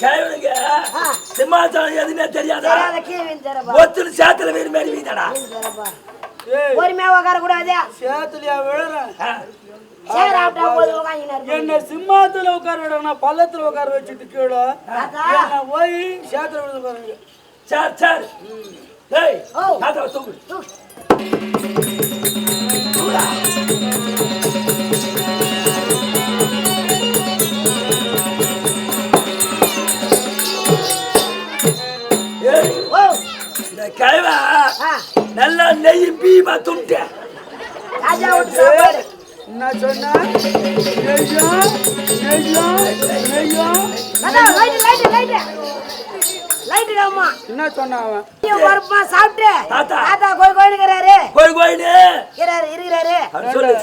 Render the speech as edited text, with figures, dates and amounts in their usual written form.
கேவனுங்க சிம்மாசனம் எதுவுமே தெரியாதா? ஒத்துரு சேத்துல வீடு மாதிரி வீதடா. பொறுமையா உட்கார கூடாது. சேத்துலயா விழுறேன்? என்ன சிம்மாத்துல உட்கார விட பள்ளத்துல உட்கார வச்சுட்டு கீழே போய் சேத்துல விழுந்து பாருங்க. சார் சார் ஏய் தாத்தா தூக்கு தூடா. ஏய் இந்த கைவா நல்லா நெய் பீமா துண்டே. ராஜா விட்டு சாப்பாடு என்ன சொன்ன? நெய்யா நெய்யா நெய்யா லைட்டுடாமா. என்ன சொன்ன அவன்? வரப்பா சாப்பிட்டு தாத்தா தாத்தா கோயில் கோயிலுங்கிறாரு. கோயில் கோயிலு இருக்கிறாரு. சொல்லு.